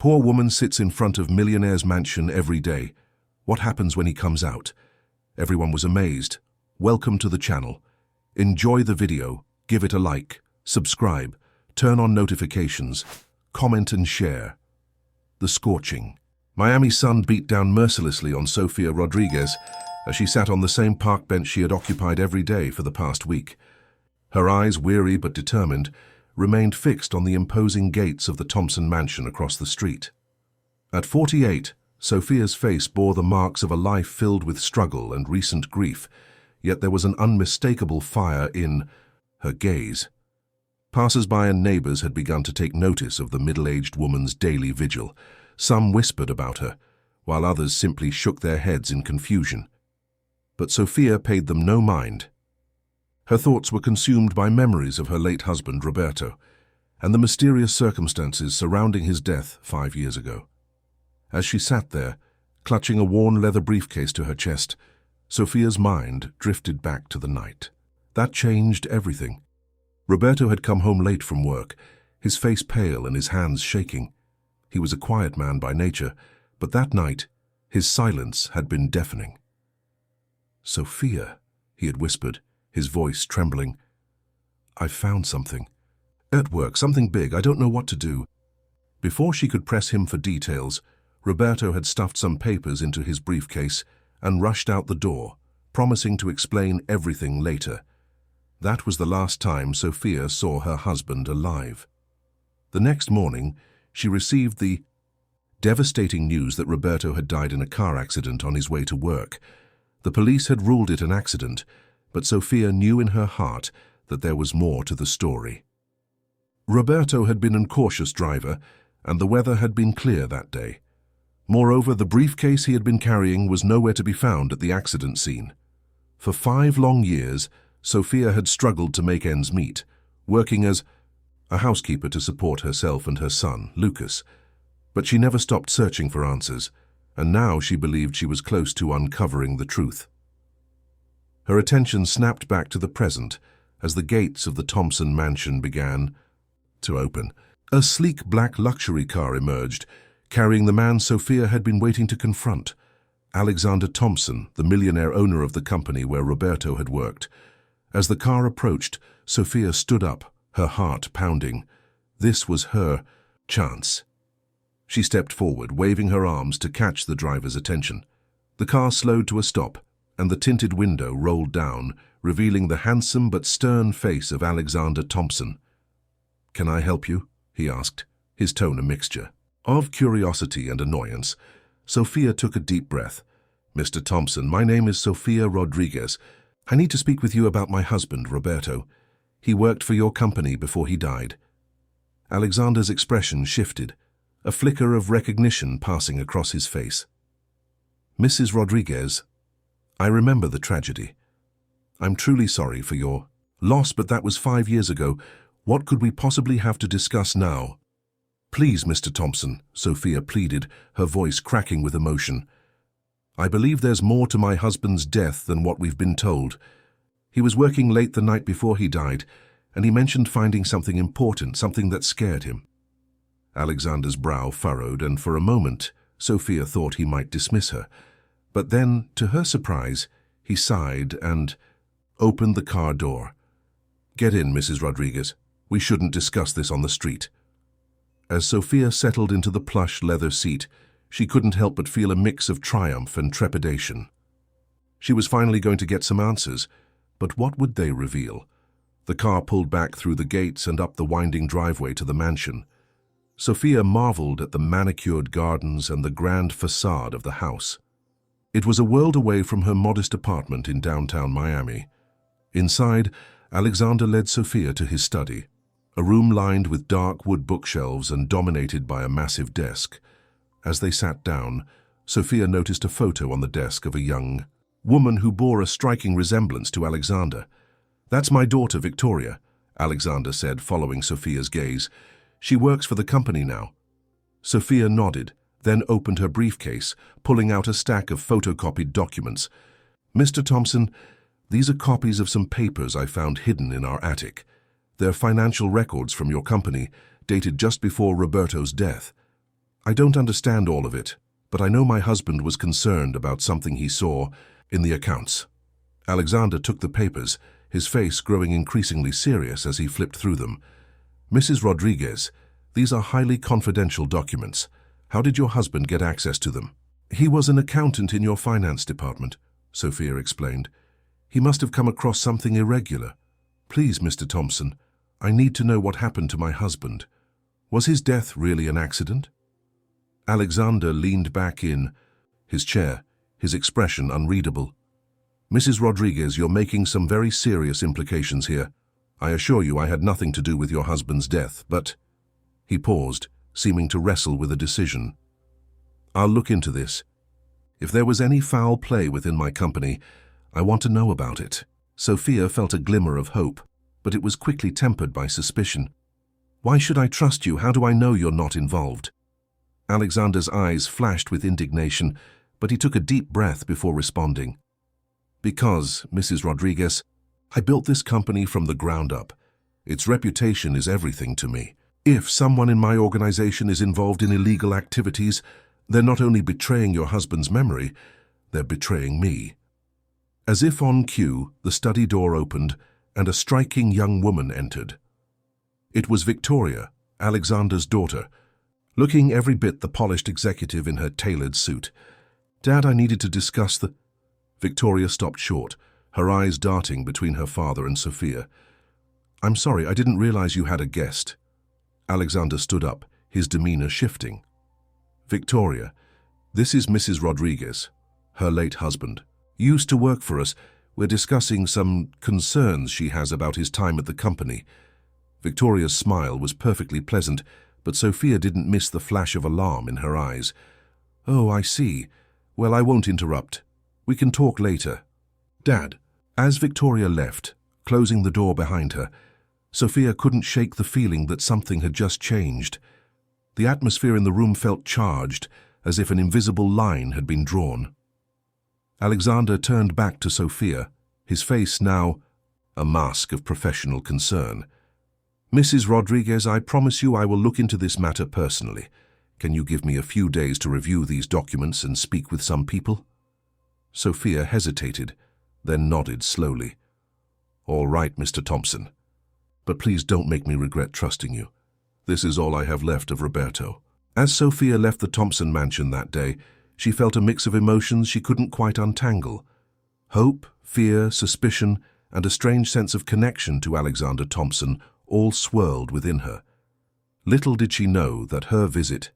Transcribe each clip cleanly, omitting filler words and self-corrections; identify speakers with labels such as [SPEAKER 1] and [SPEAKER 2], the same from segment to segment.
[SPEAKER 1] Poor woman sits in front of Millionaire's mansion every day. What happens when he comes out? Everyone was amazed. Welcome to the channel. Enjoy the video, give it a like, subscribe, turn on notifications, comment and share. The scorching. Miami sun beat down mercilessly on Sofia Rodriguez as she sat on the same park bench she had occupied every day for the past week. Her eyes, weary but determined, remained fixed on the imposing gates of the Thompson mansion across the street. At 48, Sofia's face bore the marks of a life filled with struggle and recent grief, yet there was an unmistakable fire in her gaze. Passers-by and neighbors had begun to take notice of the middle-aged woman's daily vigil. Some whispered about her, while others simply shook their heads in confusion. But Sofia paid them no mind. Her thoughts were consumed by memories of her late husband, Roberto, and the mysterious circumstances surrounding his death 5 years ago. As she sat there, clutching a worn leather briefcase to her chest, Sofia's mind drifted back to the night. That changed everything. Roberto had come home late from work, his face pale and his hands shaking. He was a quiet man by nature, but that night, his silence had been deafening. "Sofia," he had whispered, his voice trembling. "I've found something. At work, something big. I don't know what to do." Before she could press him for details, Roberto had stuffed some papers into his briefcase and rushed out the door, promising to explain everything later. That was the last time Sofia saw her husband alive. The next morning, she received the devastating news that Roberto had died in a car accident on his way to work. The police had ruled it an accident, but Sofia knew in her heart that there was more to the story. Roberto had been a cautious driver, and the weather had been clear that day. Moreover, the briefcase he had been carrying was nowhere to be found at the accident scene. For 5 long years, Sofia had struggled to make ends meet, working as a housekeeper to support herself and her son, Lucas. But she never stopped searching for answers, and now she believed she was close to uncovering the truth. Her attention snapped back to the present as the gates of the Thompson mansion began to open. A sleek black luxury car emerged, carrying the man Sofia had been waiting to confront, Alexander Thompson, the millionaire owner of the company where Roberto had worked. As the car approached, Sofia stood up, her heart pounding. This was her chance. She stepped forward, waving her arms to catch the driver's attention. The car slowed to a stop, and the tinted window rolled down, revealing the handsome but stern face of Alexander Thompson. "Can I help you?" he asked, his tone a mixture of curiosity and annoyance. Sofia took a deep breath. "Mr. Thompson, my name is Sofia Rodriguez. I need to speak with you about my husband, Roberto. He worked for your company before he died." Alexander's expression shifted, a flicker of recognition passing across his face. "Mrs. Rodriguez, I remember the tragedy. I'm truly sorry for your loss, but that was 5 years ago. What could we possibly have to discuss now?" "Please, Mr. Thompson," Sofia pleaded, her voice cracking with emotion. "I believe there's more to my husband's death than what we've been told. He was working late the night before he died, and he mentioned finding something important, something that scared him." Alexander's brow furrowed, and for a moment, Sofia thought he might dismiss her. But then, to her surprise, he sighed and opened the car door. "Get in, Mrs. Rodriguez. We shouldn't discuss this on the street." As Sofia settled into the plush leather seat, she couldn't help but feel a mix of triumph and trepidation. She was finally going to get some answers, but what would they reveal? The car pulled back through the gates and up the winding driveway to the mansion. Sofia marveled at the manicured gardens and the grand facade of the house. It was a world away from her modest apartment in downtown Miami. Inside, Alexander led Sofia to his study, a room lined with dark wood bookshelves and dominated by a massive desk. As they sat down, Sofia noticed a photo on the desk of a young woman who bore a striking resemblance to Alexander. "That's my daughter, Victoria," Alexander said, following Sofia's gaze. "She works for the company now." Sofia nodded, then opened her briefcase, pulling out a stack of photocopied documents. "Mr. Thompson, these are copies of some papers I found hidden in our attic. They're financial records from your company, dated just before Roberto's death." I don't understand all of it, but I know my husband was concerned about something he saw in the accounts. Alexander took the papers, his face growing increasingly serious as he flipped through them. Mrs. Rodriguez, these are highly confidential documents. How did your husband get access to them? He was an accountant in your finance department, Sophia explained. He must have come across something irregular. Please, Mr. Thompson, I need to know what happened to my husband. Was his death really an accident? Alexander leaned back in his chair, his expression unreadable. Mrs. Rodriguez, you're making some very serious implications here. I assure you I had nothing to do with your husband's death, but... He paused, seeming to wrestle with a decision. I'll look into this. If there was any foul play within my company, I want to know about it. Sophia felt a glimmer of hope, but it was quickly tempered by suspicion. Why should I trust you? How do I know you're not involved? Alexander's eyes flashed with indignation, but he took a deep breath before responding. Because, Mrs. Rodriguez, I built this company from the ground up. Its reputation is everything to me. If someone in my organization is involved in illegal activities, they're not only betraying your husband's memory, they're betraying me. As if on cue, the study door opened and a striking young woman entered. It was Victoria, Alexander's daughter, looking every bit the polished executive in her tailored suit. Dad, I needed to discuss the... Victoria stopped short, her eyes darting between her father and Sophia. I'm sorry, I didn't realize you had a guest. Alexander stood up, his demeanor shifting. Victoria, this is Mrs. Rodriguez, her late husband. Used to work for us. We're discussing some concerns she has about his time at the company. Victoria's smile was perfectly pleasant, but Sophia didn't miss the flash of alarm in her eyes. Oh, I see. Well, I won't interrupt. We can talk later. Dad, as Victoria left, closing the door behind her, Sophia couldn't shake the feeling that something had just changed. The atmosphere in the room felt charged, as if an invisible line had been drawn. Alexander turned back to Sophia, his face now a mask of professional concern. Mrs. Rodriguez, I promise you I will look into this matter personally. Can you give me a few days to review these documents and speak with some people? Sophia hesitated, then nodded slowly. All right, Mr. Thompson. But please don't make me regret trusting you. This is all I have left of Roberto. As Sophia left the Thompson mansion that day, she felt a mix of emotions she couldn't quite untangle. Hope, fear, suspicion, and a strange sense of connection to Alexander Thompson all swirled within her. Little did she know that her visit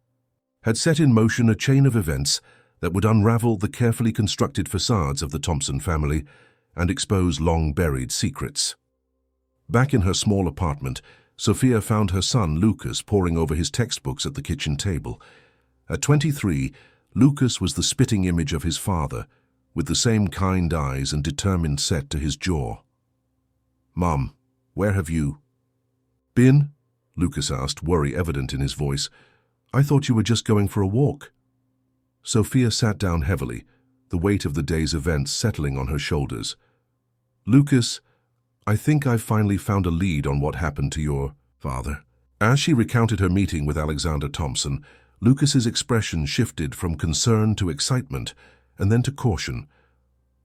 [SPEAKER 1] had set in motion a chain of events that would unravel the carefully constructed facades of the Thompson family and expose long-buried secrets. Back in her small apartment, Sophia found her son Lucas poring over his textbooks at the kitchen table. At 23, Lucas was the spitting image of his father, with the same kind eyes and determined set to his jaw. "Mom, where have you been?" Lucas asked, worry evident in his voice. "I thought you were just going for a walk." Sophia sat down heavily, the weight of the day's events settling on her shoulders. "Lucas, I think I've finally found a lead on what happened to your father." As she recounted her meeting with Alexander Thompson, Lucas's expression shifted from concern to excitement and then to caution.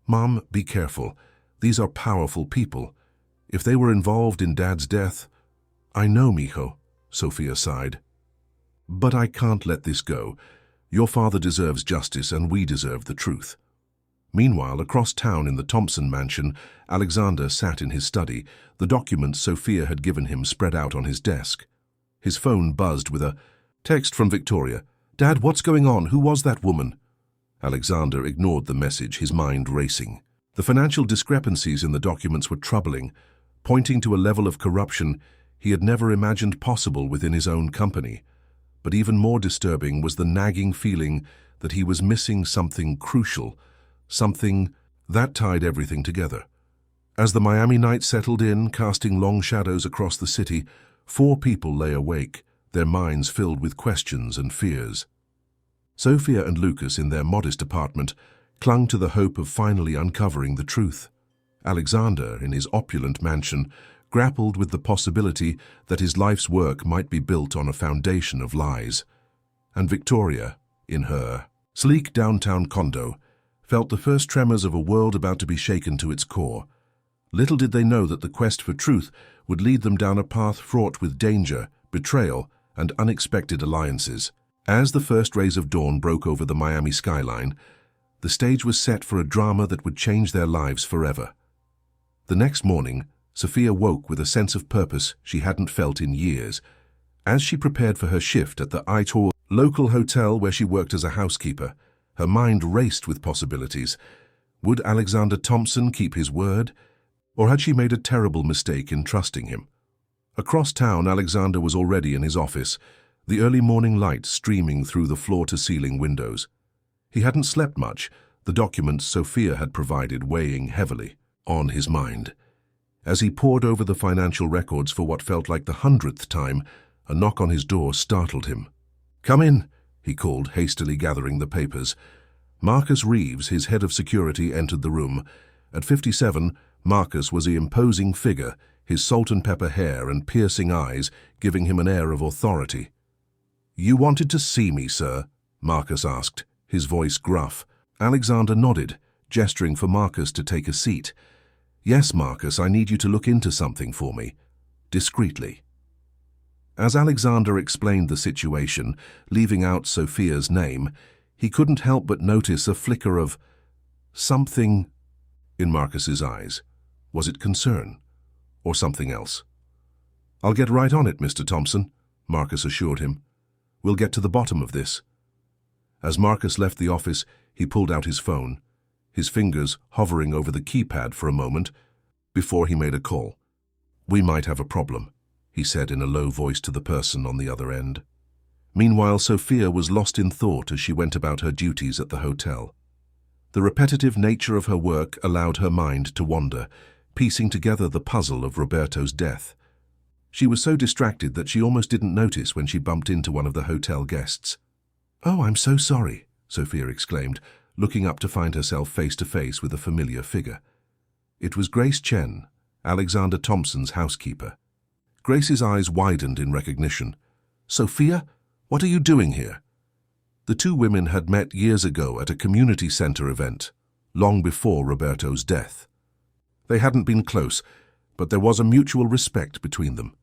[SPEAKER 1] "Mom, be careful. These are powerful people. If they were involved in Dad's death..." "I know, mijo," Sophia sighed. "But I can't let this go. Your father deserves justice and we deserve the truth." Meanwhile, across town in the Thompson mansion, Alexander sat in his study, the documents Sophia had given him spread out on his desk. His phone buzzed with a text from Victoria. "Dad, what's going on? Who was that woman?" Alexander ignored the message, his mind racing. The financial discrepancies in the documents were troubling, pointing to a level of corruption he had never imagined possible within his own company. But even more disturbing was the nagging feeling that he was missing something crucial, something that tied everything together. As the Miami night settled in, casting long shadows across the city, 4 people lay awake, their minds filled with questions and fears. Sophia and Lucas, in their modest apartment, clung to the hope of finally uncovering the truth. Alexander, in his opulent mansion, grappled with the possibility that his life's work might be built on a foundation of lies. and Victoria, in her sleek downtown condo, felt the first tremors of a world about to be shaken to its core. Little did they know that the quest for truth would lead them down a path fraught with danger, betrayal, and unexpected alliances. As the first rays of dawn broke over the Miami skyline, the stage was set for a drama that would change their lives forever. The next morning, Sophia woke with a sense of purpose she hadn't felt in years. As she prepared for her shift at the Itor local hotel where she worked as a housekeeper, her mind raced with possibilities. Would Alexander Thompson keep his word? Or had she made a terrible mistake in trusting him? Across town, Alexander was already in his office, the early morning light streaming through the floor-to-ceiling windows. He hadn't slept much, the documents Sophia had provided weighing heavily on his mind. As he pored over the financial records for what felt like the 100th time, a knock on his door startled him. "Come in," he called, hastily gathering the papers. Marcus Reeves, his head of security, entered the room. At 57, Marcus was an imposing figure, his salt-and-pepper hair and piercing eyes giving him an air of authority. "You wanted to see me, sir?" Marcus asked, his voice gruff. Alexander nodded, gesturing for Marcus to take a seat. "Yes, Marcus, I need you to look into something for me. Discreetly." As Alexander explained the situation, leaving out Sophia's name, he couldn't help but notice a flicker of something in Marcus's eyes. Was it concern? Or something else? "I'll get right on it, Mr. Thompson," Marcus assured him. "We'll get to the bottom of this." As Marcus left the office, he pulled out his phone, his fingers hovering over the keypad for a moment before he made a call. "We might have a problem," he said in a low voice to the person on the other end. Meanwhile, Sophia was lost in thought as she went about her duties at the hotel. The repetitive nature of her work allowed her mind to wander, piecing together the puzzle of Roberto's death. She was so distracted that she almost didn't notice when she bumped into one of the hotel guests. "Oh, I'm so sorry," Sophia exclaimed, looking up to find herself face to face with a familiar figure. It was Grace Chen, Alexander Thompson's housekeeper. Grace's eyes widened in recognition. "Sophia, what are you doing here?" The two women had met years ago at a community center event, long before Roberto's death. They hadn't been close, but there was a mutual respect between them.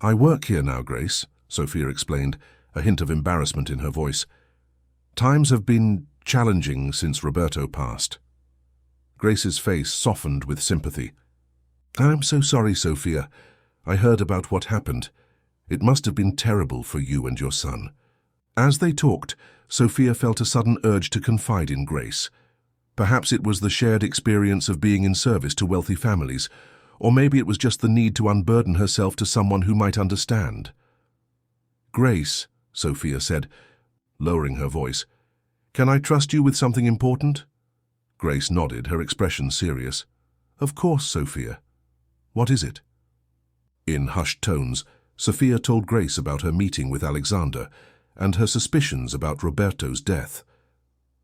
[SPEAKER 1] "I work here now, Grace," Sophia explained, a hint of embarrassment in her voice. "Times have been challenging since Roberto passed." Grace's face softened with sympathy. "I'm so sorry, Sophia. I heard about what happened. It must have been terrible for you and your son." As they talked, Sophia felt a sudden urge to confide in Grace. Perhaps it was the shared experience of being in service to wealthy families, or maybe it was just the need to unburden herself to someone who might understand. "Grace," Sophia said, lowering her voice, "can I trust you with something important?" Grace nodded, her expression serious. "Of course, Sophia. What is it?" In hushed tones, Sophia told Grace about her meeting with Alexander and her suspicions about Roberto's death.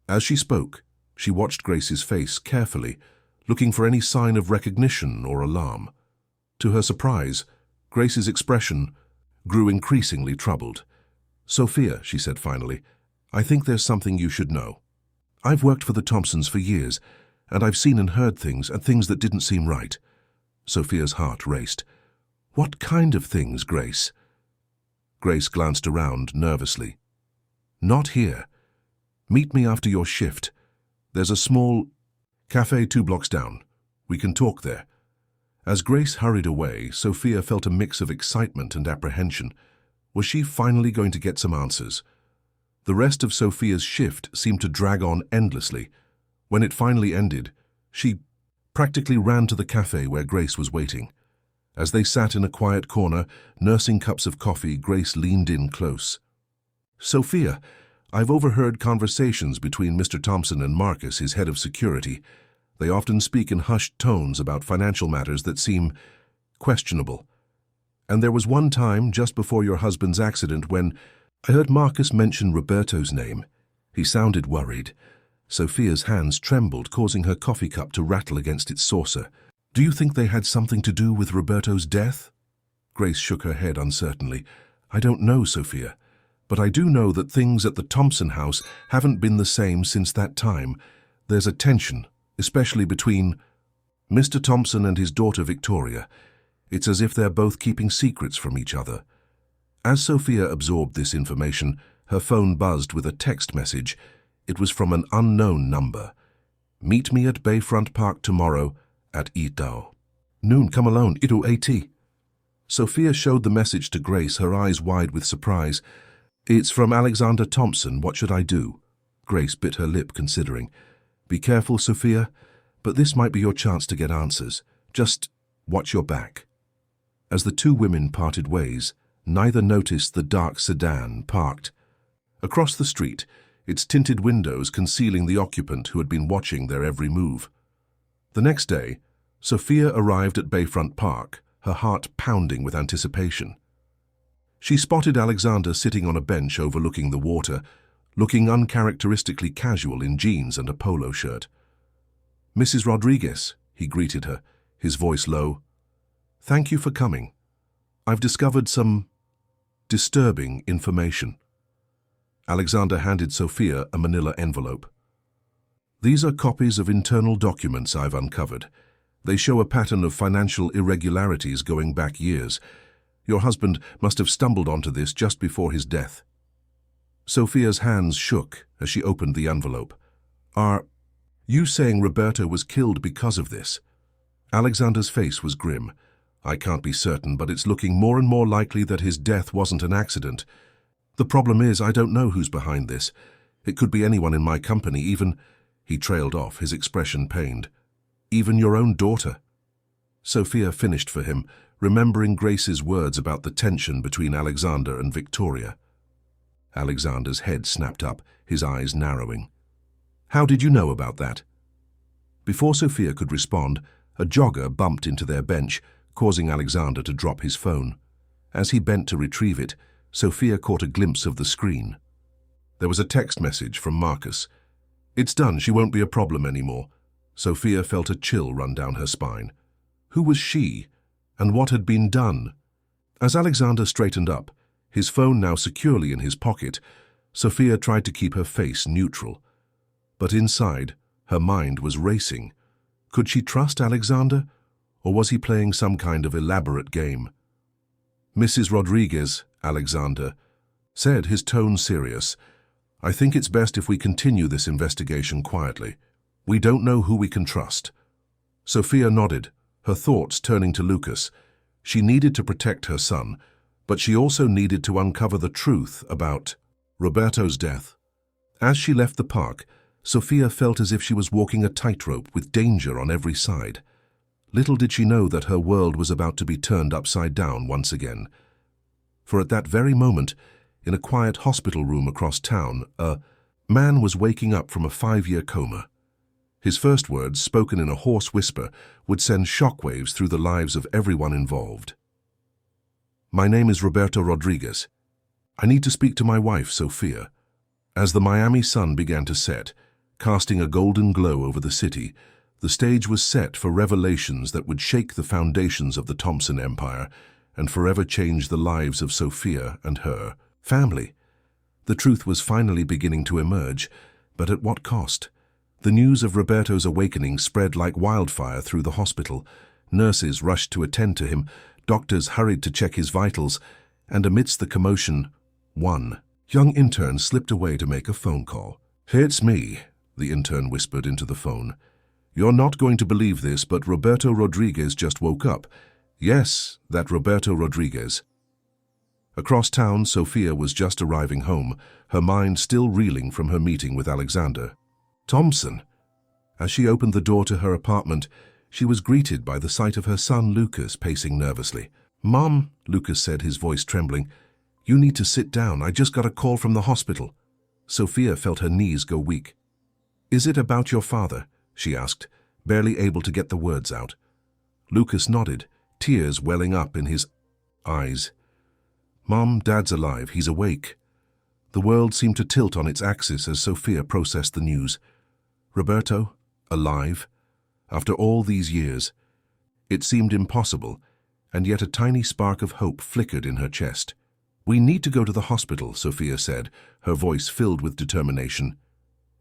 [SPEAKER 1] As she spoke, she watched Grace's face carefully, looking for any sign of recognition or alarm. To her surprise, Grace's expression grew increasingly troubled. "Sophia," she said finally, "I think there's something you should know. I've worked for the Thompsons for years, and I've seen and heard things that didn't seem right." Sophia's heart raced. "What kind of things, Grace?" Grace glanced around nervously. "Not here. Meet me after your shift. There's a small cafe 2 blocks down. We can talk there." As Grace hurried away, Sophia felt a mix of excitement and apprehension. Was she finally going to get some answers? The rest of Sophia's shift seemed to drag on endlessly. When it finally ended, she practically ran to the cafe where Grace was waiting. As they sat in a quiet corner, nursing cups of coffee, Grace leaned in close. "Sophia, I've overheard conversations between Mr. Thompson and Marcus, his head of security. They often speak in hushed tones about financial matters that seem questionable. And there was one time, just before your husband's accident, when I heard Marcus mention Roberto's name. He sounded worried." Sophia's hands trembled, causing her coffee cup to rattle against its saucer. "Do you think they had something to do with Roberto's death?" Grace shook her head uncertainly. "I don't know, Sophia, But I do know that things at the Thompson house haven't been the same since that time. There's a tension, especially between Mr. Thompson and his daughter Victoria. It's as if they're both keeping secrets from each other. As Sophia absorbed this information, her phone buzzed with a text message. It was from an unknown number. Meet me at Bayfront Park tomorrow at Itao. Noon, come alone, Ito AT. Sophia showed the message to Grace, her eyes wide with surprise. It's from Alexander Thompson. What should I do? Grace bit her lip, considering. Be careful, Sophia, but this might be your chance to get answers. Just watch your back. As the two women parted ways, neither noticed the dark sedan parked across the street, its tinted windows concealing the occupant who had been watching their every move. The next day, Sophia arrived at Bayfront Park, her heart pounding with anticipation. She spotted Alexander sitting on a bench overlooking the water, looking uncharacteristically casual in jeans and a polo shirt. "Mrs. Rodriguez," he greeted her, his voice low. "Thank you for coming. I've discovered some disturbing information." Alexander handed Sophia a manila envelope. "These are copies of internal documents I've uncovered. They show a pattern of financial irregularities going back years. Your husband must have stumbled onto this just before his death." Sophia's hands shook as she opened the envelope. "Are you saying Roberto was killed because of this?" Alexander's face was grim. "I can't be certain, but it's looking more and more likely that his death wasn't an accident. The problem is, I don't know who's behind this. It could be anyone in my company, even—" He trailed off, his expression pained. "Even your own daughter." Sophia finished for him, remembering Grace's words about the tension between Alexander and Victoria. Alexander's head snapped up, his eyes narrowing. "How did you know about that?" Before Sophia could respond, a jogger bumped into their bench, causing Alexander to drop his phone. As he bent to retrieve it, Sophia caught a glimpse of the screen. There was a text message from Marcus. "It's done, she won't be a problem anymore." Sophia felt a chill run down her spine. Who was she, and what had been done? As Alexander straightened up, his phone now securely in his pocket, Sophia tried to keep her face neutral. But inside, her mind was racing. Could she trust Alexander, or was he playing some kind of elaborate game? "Mrs. Rodriguez," Alexander said, his tone serious, "I think it's best if we continue this investigation quietly. We don't know who we can trust." Sophia nodded, her thoughts turning to Lucas. She needed to protect her son, but she also needed to uncover the truth about Roberto's death. As she left the park, Sophia felt as if she was walking a tightrope with danger on every side. Little did she know that her world was about to be turned upside down once again. For at that very moment, in a quiet hospital room across town, a man was waking up from a 5-year coma. His first words, spoken in a hoarse whisper, would send shockwaves through the lives of everyone involved. "My name is Roberto Rodriguez. I need to speak to my wife, Sophia." As the Miami sun began to set, casting a golden glow over the city, the stage was set for revelations that would shake the foundations of the Thompson Empire and forever change the lives of Sophia and her family. The truth was finally beginning to emerge, but at what cost? The news of Roberto's awakening spread like wildfire through the hospital. Nurses rushed to attend to him, doctors hurried to check his vitals, and amidst the commotion, one young intern slipped away to make a phone call. "It's me," the intern whispered into the phone. "You're not going to believe this, but Roberto Rodriguez just woke up." Yes, that Roberto Rodriguez. Across town, Sophia was just arriving home, her mind still reeling from her meeting with Alexander Thompson. As she opened the door to her apartment, she was greeted by the sight of her son Lucas pacing nervously. "Mom," Lucas said, his voice trembling, "you need to sit down. I just got a call from the hospital." Sophia felt her knees go weak. "Is it about your father?" she asked, barely able to get the words out. Lucas nodded, tears welling up in his eyes. "Mom, Dad's alive. He's awake." The world seemed to tilt on its axis as Sophia processed the news. Roberto, alive? After all these years? It seemed impossible, and yet a tiny spark of hope flickered in her chest. "We need to go to the hospital," Sophia said, her voice filled with determination.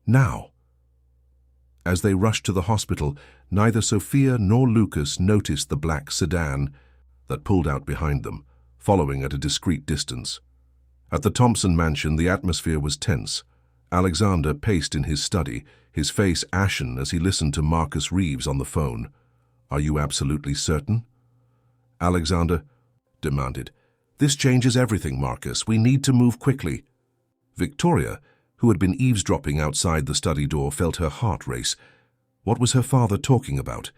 [SPEAKER 1] "Now." As they rushed to the hospital, neither Sophia nor Lucas noticed the black sedan that pulled out behind them, following at a discreet distance. At the Thompson mansion, the atmosphere was tense. Alexander paced in his study, his face ashen as he listened to Marcus Reeves on the phone. "Are you absolutely certain?" Alexander demanded. "This changes everything, Marcus. We need to move quickly." Victoria, who had been eavesdropping outside the study door, felt her heart race. What was her father talking about,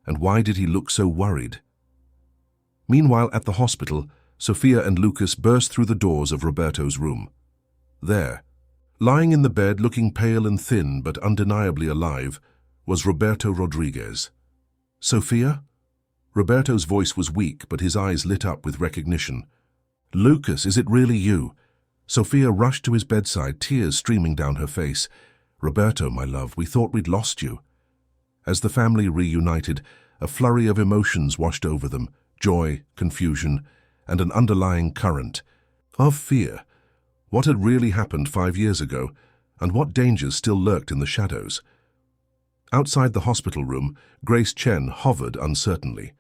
[SPEAKER 1] and why did he look so worried? Meanwhile, at the hospital, Sophia and Lucas burst through the doors of Roberto's room. There, lying in the bed, looking pale and thin but undeniably alive, was Roberto Rodriguez. "Sophia?" Roberto's voice was weak, but his eyes lit up with recognition. "Lucas, is it really you?" Sophia rushed to his bedside, tears streaming down her face. "Roberto, my love, we thought we'd lost you." As the family reunited, a flurry of emotions washed over them, joy, confusion, and an underlying current of fear. What had really happened 5 years ago, and what dangers still lurked in the shadows? Outside the hospital room, Grace Chen hovered uncertainly.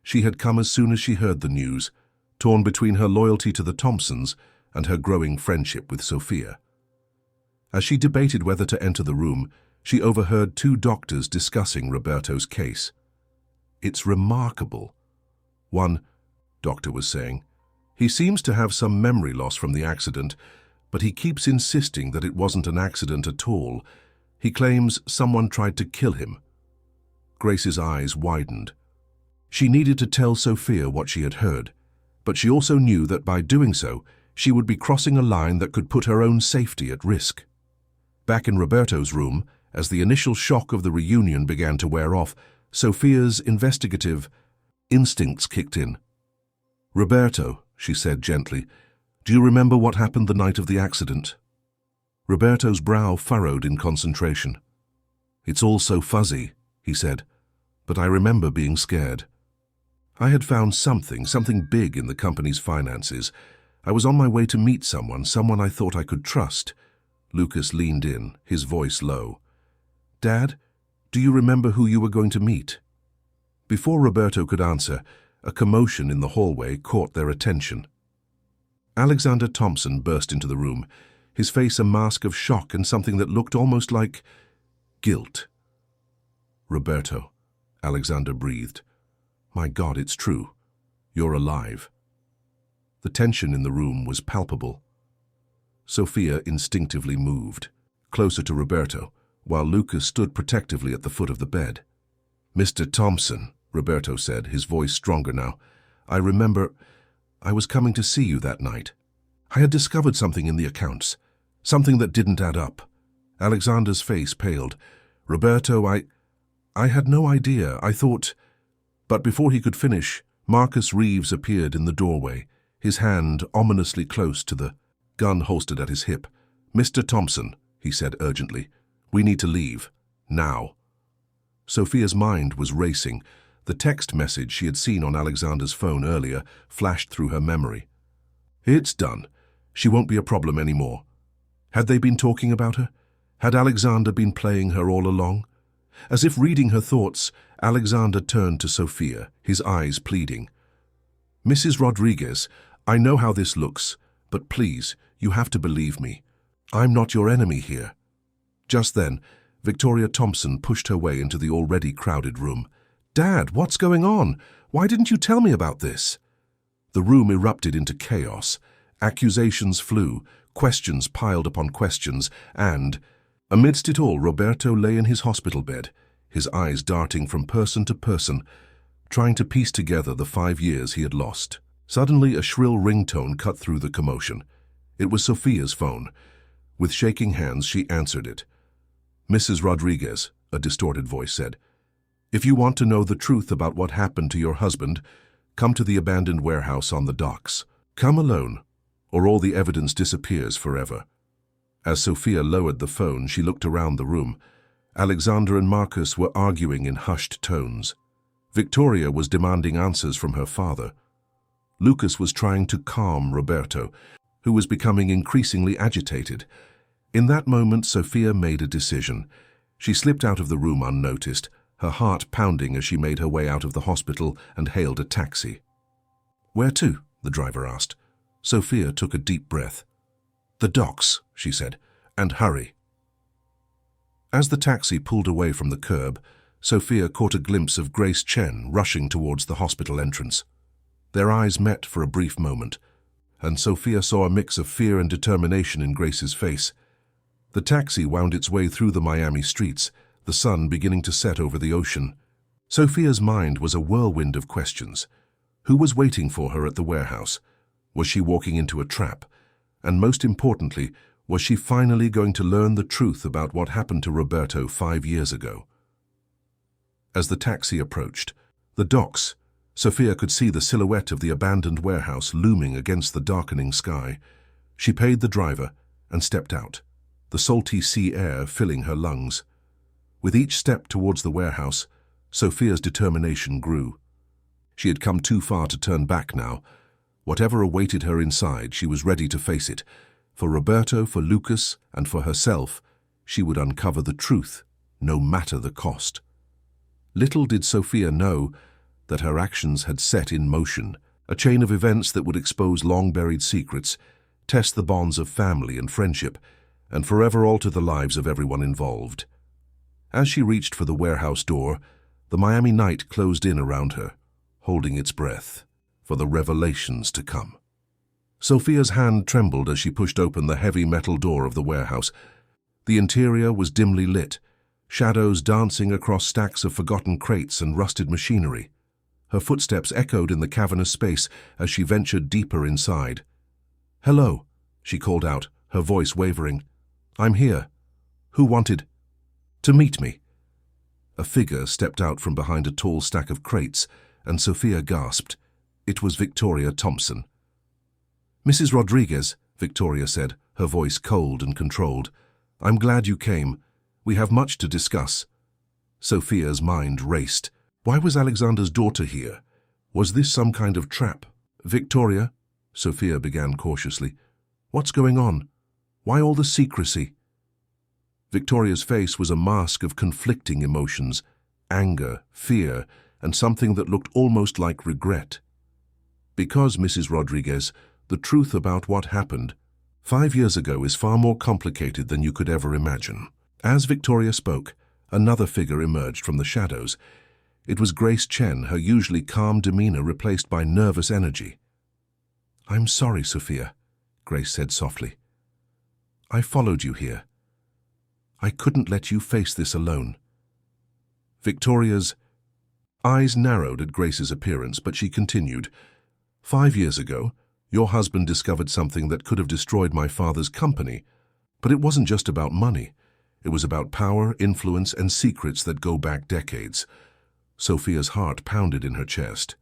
[SPEAKER 1] She had come as soon as she heard the news, torn between her loyalty to the Thompsons and her growing friendship with Sophia. As she debated whether to enter the room, she overheard 2 doctors discussing Roberto's case. "It's remarkable," one doctor was saying. "He seems to have some memory loss from the accident, but he keeps insisting that it wasn't an accident at all. He claims someone tried to kill him." Grace's eyes widened. She needed to tell Sophia what she had heard, but she also knew that by doing so, she would be crossing a line that could put her own safety at risk. Back in Roberto's room, as the initial shock of the reunion began to wear off, Sophia's investigative instincts kicked in. "Roberto," she said gently, "do you remember what happened the night of the accident?" Roberto's brow furrowed in concentration. "It's all so fuzzy," he said, "but I remember being scared. I had found something big in the company's finances. I was on my way to meet someone I thought I could trust." Lucas leaned in, his voice low. "Dad, do you remember who you were going to meet?" Before Roberto could answer, a commotion in the hallway caught their attention. Alexander Thompson burst into the room, his face a mask of shock and something that looked almost like guilt. "Roberto," Alexander breathed. "My God, it's true. You're alive." The tension in the room was palpable. Sophia instinctively moved, closer to Roberto, while Lucas stood protectively at the foot of the bed. "Mr. Thompson," Roberto said, his voice stronger now, "I remember I was coming to see you that night. I had discovered something in the accounts, something that didn't add up." Alexander's face paled. "Roberto, I had no idea. I thought—" But before he could finish, Marcus Reeves appeared in the doorway, his hand ominously close to the gun holstered at his hip. "Mr. Thompson," he said urgently, "we need to leave. Now." Sophia's mind was racing. The text message she had seen on Alexander's phone earlier flashed through her memory. It's done. She won't be a problem anymore. Had they been talking about her? Had Alexander been playing her all along? As if reading her thoughts, Alexander turned to Sophia, his eyes pleading. "Mrs. Rodriguez, I know how this looks, but please, you have to believe me. I'm not your enemy here." Just then, Victoria Thompson pushed her way into the already crowded room. "Dad, what's going on? Why didn't you tell me about this?" The room erupted into chaos. Accusations flew, questions piled upon questions, and, amidst it all, Roberto lay in his hospital bed, his eyes darting from person to person, trying to piece together the 5 years he had lost. Suddenly, a shrill ringtone cut through the commotion. It was Sophia's phone. With shaking hands, she answered it. "Mrs. Rodriguez," a distorted voice said, "if you want to know the truth about what happened to your husband, come to the abandoned warehouse on the docks. Come alone, or all the evidence disappears forever." As Sophia lowered the phone, she looked around the room. Alexander and Marcus were arguing in hushed tones. Victoria was demanding answers from her father. Lucas was trying to calm Roberto, who was becoming increasingly agitated. In that moment, Sophia made a decision. She slipped out of the room unnoticed, her heart pounding as she made her way out of the hospital and hailed a taxi. "Where to?" the driver asked. Sophia took a deep breath. "The docks," she said, "and hurry." As the taxi pulled away from the curb, Sophia caught a glimpse of Grace Chen rushing towards the hospital entrance. Their eyes met for a brief moment, and Sophia saw a mix of fear and determination in Grace's face. The taxi wound its way through the Miami streets, the sun beginning to set over the ocean. Sophia's mind was a whirlwind of questions. Who was waiting for her at the warehouse? Was she walking into a trap? And most importantly, was she finally going to learn the truth about what happened to Roberto 5 years ago? As the taxi approached the docks, Sophia could see the silhouette of the abandoned warehouse looming against the darkening sky. She paid the driver and stepped out, the salty sea air filling her lungs. With each step towards the warehouse, Sophia's determination grew. She had come too far to turn back now. Whatever awaited her inside, she was ready to face it. For Roberto, for Lucas, and for herself, she would uncover the truth, no matter the cost. Little did Sophia know that her actions had set in motion a chain of events that would expose long-buried secrets, test the bonds of family and friendship, and forever alter the lives of everyone involved. As she reached for the warehouse door, the Miami night closed in around her, holding its breath for the revelations to come. Sophia's hand trembled as she pushed open the heavy metal door of the warehouse. The interior was dimly lit, shadows dancing across stacks of forgotten crates and rusted machinery. Her footsteps echoed in the cavernous space as she ventured deeper inside. "Hello," she called out, her voice wavering. "I'm here. Who wanted to meet me?" A figure stepped out from behind a tall stack of crates, and Sophia gasped. It was Victoria Thompson. "Mrs. Rodriguez," Victoria said, her voice cold and controlled. "I'm glad you came. We have much to discuss." Sophia's mind raced. Why was Alexander's daughter here? Was this some kind of trap? "Victoria," Sophia began cautiously. "What's going on? Why all the secrecy?" Victoria's face was a mask of conflicting emotions, anger, fear, and something that looked almost like regret. "Because, Mrs. Rodriguez, the truth about what happened 5 years ago is far more complicated than you could ever imagine." As Victoria spoke, another figure emerged from the shadows. It was Grace Chen, her usually calm demeanor replaced by nervous energy. "I'm sorry, Sophia," Grace said softly. "I followed you here. I couldn't let you face this alone." Victoria's eyes narrowed at Grace's appearance, but she continued. 5 years ago, your husband discovered something that could have destroyed my father's company. But it wasn't just about money. It was about power, influence, and secrets that go back decades. Sophia's heart pounded in her chest.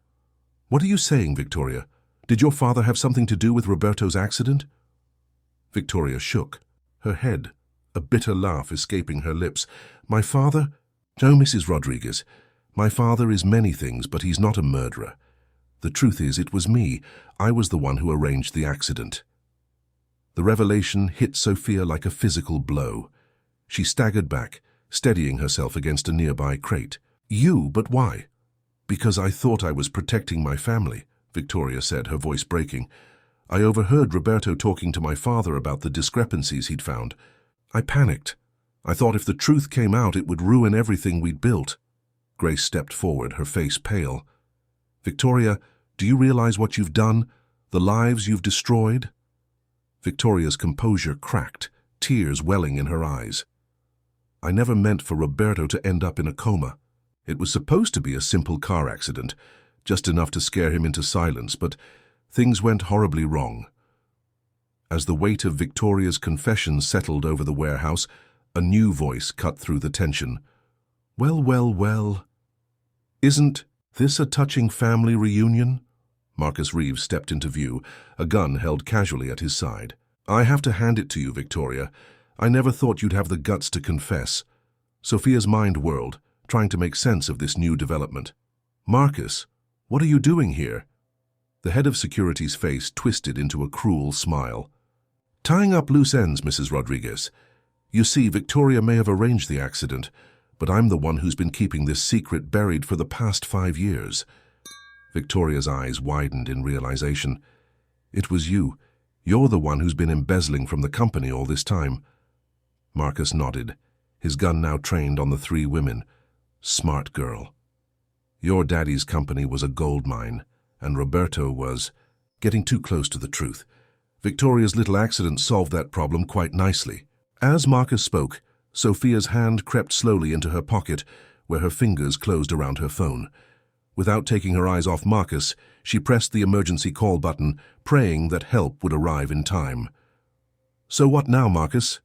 [SPEAKER 1] "What are you saying, Victoria? Did your father have something to do with Roberto's accident?" Victoria shook, her head, a bitter laugh escaping her lips. "My father? No, Mrs. Rodriguez. My father is many things, but he's not a murderer. The truth is, it was me. I was the one who arranged the accident." The revelation hit Sophia like a physical blow. She staggered back, steadying herself against a nearby crate. "You? But why?" "Because I thought I was protecting my family," Victoria said, her voice breaking. "I overheard Roberto talking to my father about the discrepancies he'd found. I panicked. I thought if the truth came out, it would ruin everything we'd built." Grace stepped forward, her face pale. "Victoria, do you realize what you've done? The lives you've destroyed?" Victoria's composure cracked, tears welling in her eyes. "I never meant for Roberto to end up in a coma. It was supposed to be a simple car accident, just enough to scare him into silence, but things went horribly wrong." As the weight of Victoria's confession settled over the warehouse, a new voice cut through the tension. "Well, well, well. Isn't this a touching family reunion?" Marcus Reeves stepped into view, a gun held casually at his side. "I have to hand it to you, Victoria. I never thought you'd have the guts to confess." Sophia's mind whirled, trying to make sense of this new development. "Marcus, what are you doing here?" The head of security's face twisted into a cruel smile. "Tying up loose ends, Mrs. Rodriguez. You see, Victoria may have arranged the accident, but I'm the one who's been keeping this secret buried for the past 5 years." Victoria's eyes widened in realization. "It was you. You're the one who's been embezzling from the company all this time." Marcus nodded, his gun now trained on the 3 women. "Smart girl. Your daddy's company was a gold mine, and Roberto was getting too close to the truth. Victoria's little accident solved that problem quite nicely." As Marcus spoke, Sophia's hand crept slowly into her pocket, where her fingers closed around her phone. Without taking her eyes off Marcus, she pressed the emergency call button, praying that help would arrive in time. "So what now, Marcus?"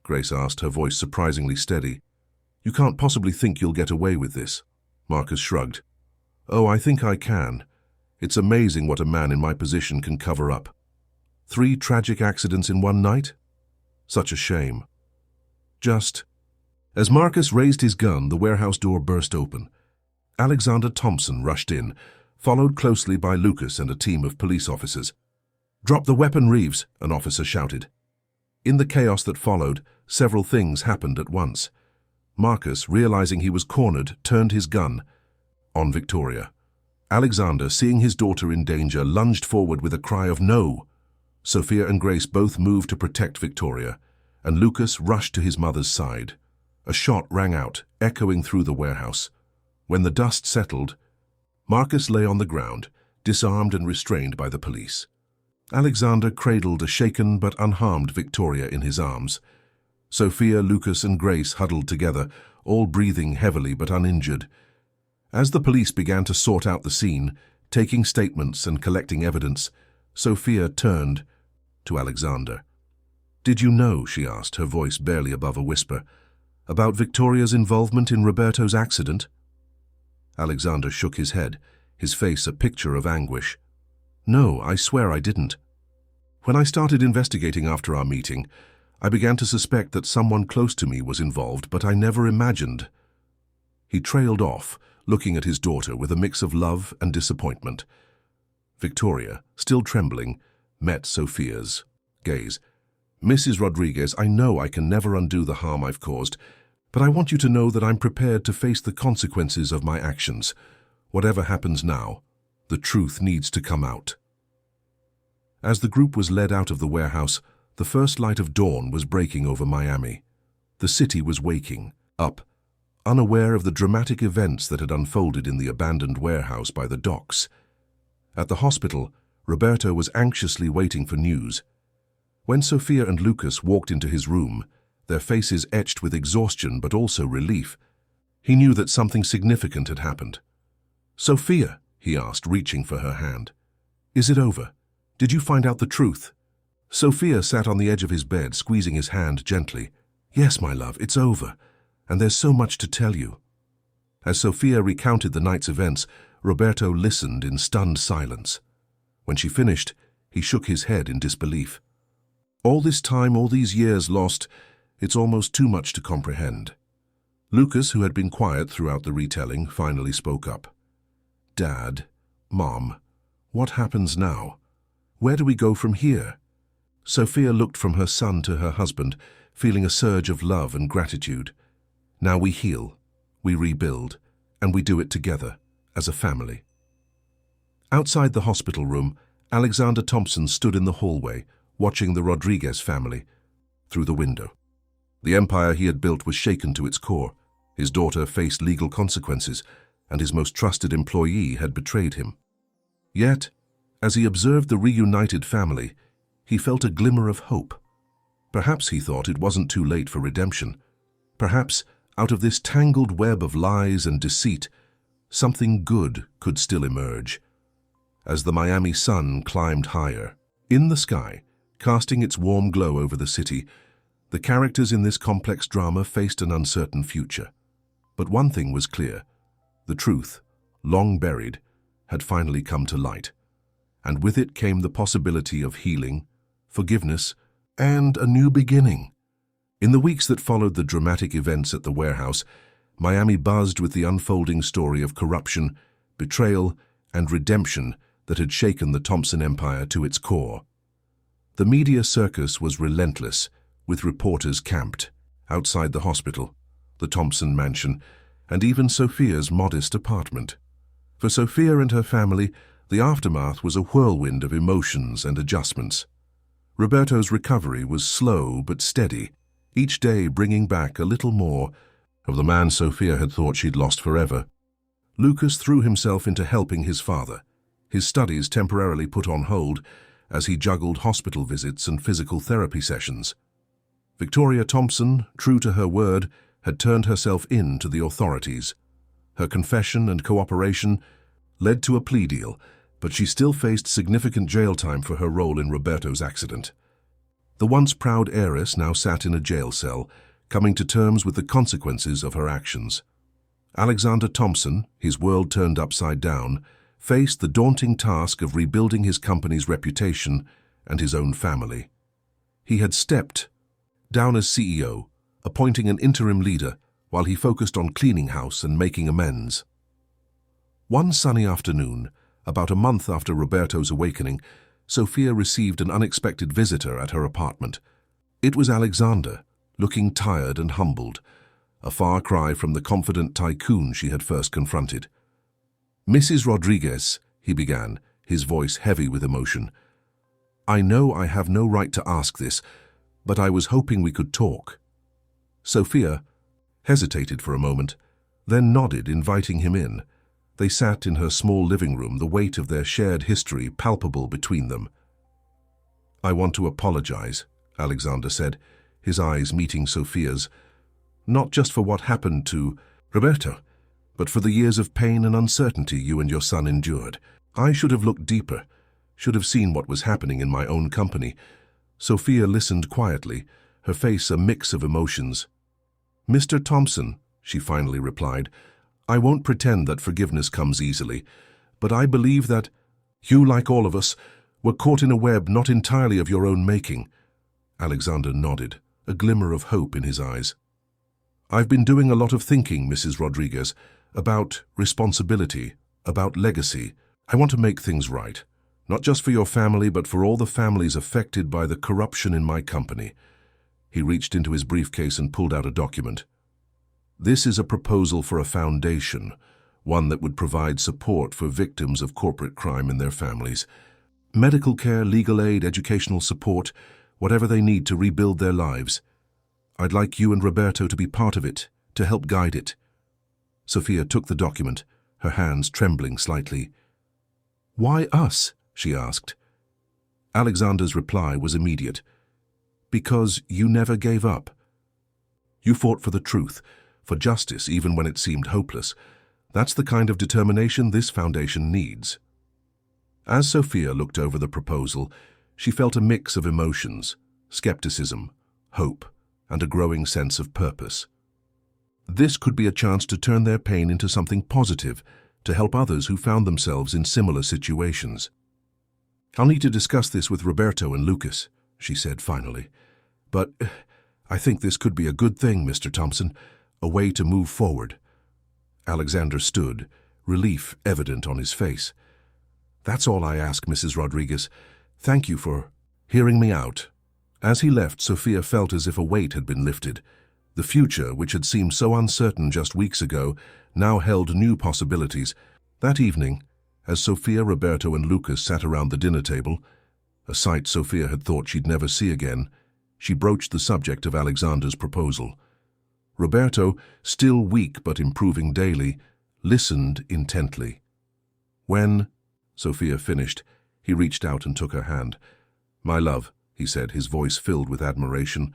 [SPEAKER 1] Grace asked, her voice surprisingly steady. "You can't possibly think you'll get away with this." Marcus shrugged. "Oh, I think I can. It's amazing what a man in my position can cover up. 3 tragic accidents in one night? Such a shame." Just as Marcus raised his gun, the warehouse door burst open. Alexander Thompson rushed in, followed closely by Lucas and a team of police officers. "Drop the weapon, Reeves," an officer shouted. In the chaos that followed, several things happened at once. Marcus, realizing he was cornered, turned his gun on Victoria. Alexander, seeing his daughter in danger, lunged forward with a cry of "No!" Sophia and Grace both moved to protect Victoria, and Lucas rushed to his mother's side. A shot rang out, echoing through the warehouse. When the dust settled, Marcus lay on the ground, disarmed and restrained by the police. Alexander cradled a shaken but unharmed Victoria in his arms. Sophia, Lucas, and Grace huddled together, all breathing heavily but uninjured. As the police began to sort out the scene, taking statements and collecting evidence, Sophia turned to Alexander. "Did you know," she asked, her voice barely above a whisper, "about Victoria's involvement in Roberto's accident?" Alexander shook his head, his face a picture of anguish. "No, I swear I didn't. When I started investigating after our meeting, I began to suspect that someone close to me was involved, but I never imagined." He trailed off, looking at his daughter with a mix of love and disappointment. Victoria, still trembling, met Sophia's gaze. "Mrs. Rodriguez, I know I can never undo the harm I've caused, but I want you to know that I'm prepared to face the consequences of my actions. Whatever happens now, the truth needs to come out." As the group was led out of the warehouse, the first light of dawn was breaking over Miami. The city was waking up, unaware of the dramatic events that had unfolded in the abandoned warehouse by the docks. At the hospital, Roberto was anxiously waiting for news. When Sophia and Lucas walked into his room, their faces etched with exhaustion but also relief, he knew that something significant had happened. "Sophia," he asked, reaching for her hand, "is it over? Did you find out the truth?" Sophia sat on the edge of his bed, squeezing his hand gently. "Yes, my love, it's over, and there's so much to tell you." As Sophia recounted the night's events, Roberto listened in stunned silence. When she finished, he shook his head in disbelief. "All this time, all these years lost, it's almost too much to comprehend." Lucas, who had been quiet throughout the retelling, finally spoke up. "Dad, Mom, what happens now? Where do we go from here?" Sophia looked from her son to her husband, feeling a surge of love and gratitude. "Now we heal, we rebuild, and we do it together, as a family." Outside the hospital room, Alexander Thompson stood in the hallway, watching the Rodriguez family through the window. The empire he had built was shaken to its core. His daughter faced legal consequences, and his most trusted employee had betrayed him. Yet, as he observed the reunited family, he felt a glimmer of hope. Perhaps he thought it wasn't too late for redemption. Perhaps, out of this tangled web of lies and deceit, something good could still emerge. As the Miami sun climbed higher, in the sky, casting its warm glow over the city, the characters in this complex drama faced an uncertain future. But one thing was clear: the truth, long buried, had finally come to light. And with it came the possibility of healing, forgiveness, and a new beginning. In the weeks that followed the dramatic events at the warehouse, Miami buzzed with the unfolding story of corruption, betrayal, and redemption that had shaken the Thompson empire to its core. The media circus was relentless, with reporters camped outside the hospital, the Thompson mansion, and even Sophia's modest apartment. For Sophia and her family, the aftermath was a whirlwind of emotions and adjustments. Roberto's recovery was slow but steady, each day bringing back a little more of the man Sophia had thought she'd lost forever. Lucas threw himself into helping his father, his studies temporarily put on hold as he juggled hospital visits and physical therapy sessions. Victoria Thompson, true to her word, had turned herself in to the authorities. Her confession and cooperation led to a plea deal, but she still faced significant jail time for her role in Roberto's accident. The once proud heiress now sat in a jail cell, coming to terms with the consequences of her actions. Alexander Thompson, his world turned upside down, faced the daunting task of rebuilding his company's reputation and his own family. He had stepped down as CEO, appointing an interim leader while he focused on cleaning house and making amends. One sunny afternoon, about a month after Roberto's awakening, Sophia received an unexpected visitor at her apartment. It was Alexander, looking tired and humbled, a far cry from the confident tycoon she had first confronted. "Mrs. Rodriguez," he began, his voice heavy with emotion, "I know I have no right to ask this, but I was hoping we could talk." Sophia hesitated for a moment, then nodded, inviting him in. They sat in her small living room, the weight of their shared history palpable between them. "I want to apologize," Alexander said, his eyes meeting Sophia's, "not just for what happened to Roberto, but for the years of pain and uncertainty you and your son endured. I should have looked deeper, should have seen what was happening in my own company." Sophia listened quietly, her face a mix of emotions. "Mr. Thompson," she finally replied, "I won't pretend that forgiveness comes easily, but I believe that you, like all of us, were caught in a web not entirely of your own making." Alexander nodded, a glimmer of hope in his eyes. "I've been doing a lot of thinking, Mrs. Rodriguez, about responsibility, about legacy. I want to make things right, not just for your family, but for all the families affected by the corruption in my company." He reached into his briefcase and pulled out a document. "This is a proposal for a foundation, one that would provide support for victims of corporate crime and their families. Medical care, legal aid, educational support, whatever they need to rebuild their lives. I'd like you and Roberto to be part of it, to help guide it." Sophia took the document, her hands trembling slightly. "Why us?" she asked. Alexander's reply was immediate. "Because you never gave up. You fought for the truth, for justice, even when it seemed hopeless. That's the kind of determination this foundation needs." As Sophia looked over the proposal, she felt a mix of emotions, skepticism, hope, and a growing sense of purpose. This could be a chance to turn their pain into something positive, to help others who found themselves in similar situations. "I'll need to discuss this with Roberto and Lucas," she said finally. "But I think this could be a good thing, Mr. Thompson, a way to move forward." Alexander stood, relief evident on his face. "That's all I ask, Mrs. Rodriguez. Thank you for hearing me out." As he left, Sophia felt as if a weight had been lifted. The future, which had seemed so uncertain just weeks ago, now held new possibilities. That evening, as Sophia, Roberto, and Lucas sat around the dinner table, a sight Sophia had thought she'd never see again, she broached the subject of Alexander's proposal. Roberto, still weak but improving daily, listened intently. When Sophia finished, he reached out and took her hand. "My love," he said, his voice filled with admiration,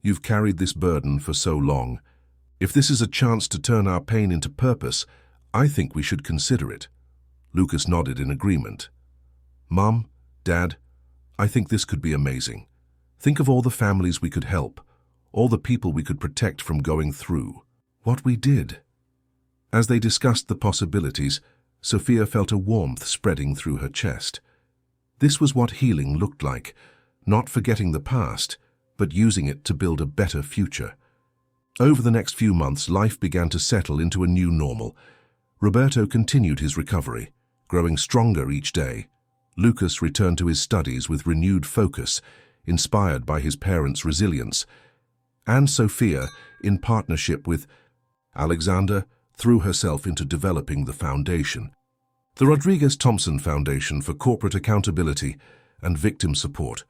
[SPEAKER 1] "you've carried this burden for so long. If this is a chance to turn our pain into purpose, I think we should consider it." Lucas nodded in agreement. "Mom, Dad, I think this could be amazing. Think of all the families we could help, all the people we could protect from going through what we did." As they discussed the possibilities, Sophia felt a warmth spreading through her chest. This was what healing looked like, not forgetting the past, but using it to build a better future. Over the next few months, life began to settle into a new normal. Roberto continued his recovery, Growing stronger each day, Lucas returned to his studies with renewed focus, inspired by his parents' resilience. And Sophia, in partnership with Alexander, threw herself into developing the foundation. The Rodriguez-Thompson Foundation for Corporate Accountability and Victim Support,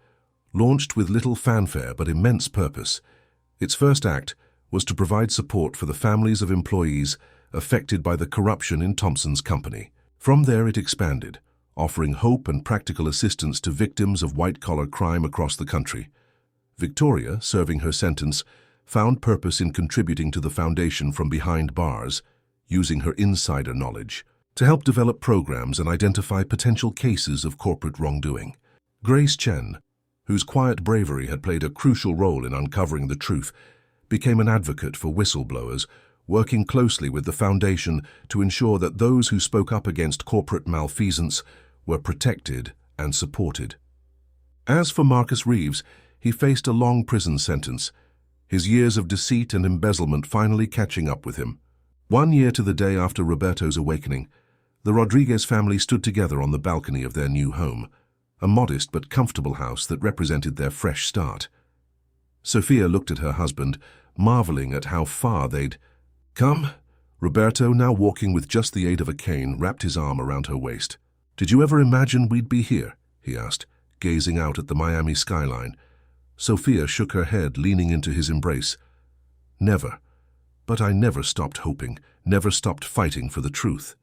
[SPEAKER 1] launched with little fanfare but immense purpose. Its first act was to provide support for the families of employees affected by the corruption in Thompson's company. From there it expanded, offering hope and practical assistance to victims of white-collar crime across the country. Victoria, serving her sentence, found purpose in contributing to the foundation from behind bars, using her insider knowledge to help develop programs and identify potential cases of corporate wrongdoing. Grace Chen, whose quiet bravery had played a crucial role in uncovering the truth, became an advocate for whistleblowers, working closely with the foundation to ensure that those who spoke up against corporate malfeasance were protected and supported. As for Marcus Reeves, he faced a long prison sentence, his years of deceit and embezzlement finally catching up with him. 1 year to the day after Roberto's awakening, the Rodriguez family stood together on the balcony of their new home, a modest but comfortable house that represented their fresh start. Sophia looked at her husband, marveling at how far they'd come. Roberto, now walking with just the aid of a cane, wrapped his arm around her waist. "Did you ever imagine we'd be here?" he asked, gazing out at the Miami skyline. Sophia shook her head, leaning into his embrace. "Never. But I never stopped hoping, never stopped fighting for the truth."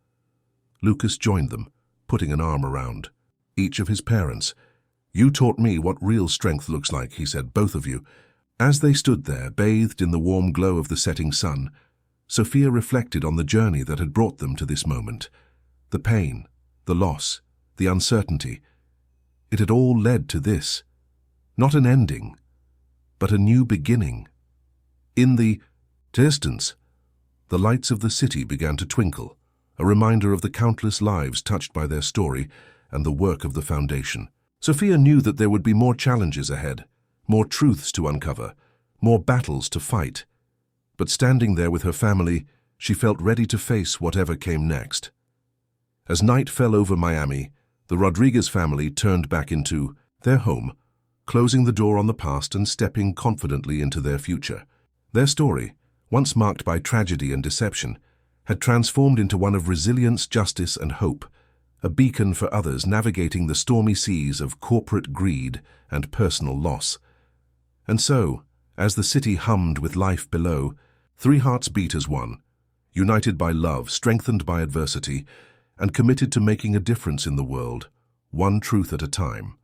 [SPEAKER 1] Lucas joined them, putting an arm around each of his parents. "You taught me what real strength looks like," he said, "both of you." As they stood there, bathed in the warm glow of the setting sun, Sophia reflected on the journey that had brought them to this moment. The pain, the loss, the uncertainty. It had all led to this. Not an ending, but a new beginning. In the distance, the lights of the city began to twinkle, a reminder of the countless lives touched by their story and the work of the foundation. Sophia knew that there would be more challenges ahead, more truths to uncover, more battles to fight. But standing there with her family, she felt ready to face whatever came next. As night fell over Miami, the Rodriguez family turned back into their home, closing the door on the past and stepping confidently into their future. Their story, once marked by tragedy and deception, had transformed into one of resilience, justice, and hope, a beacon for others navigating the stormy seas of corporate greed and personal loss. And so, as the city hummed with life below, three hearts beat as one, united by love, strengthened by adversity, and committed to making a difference in the world, one truth at a time.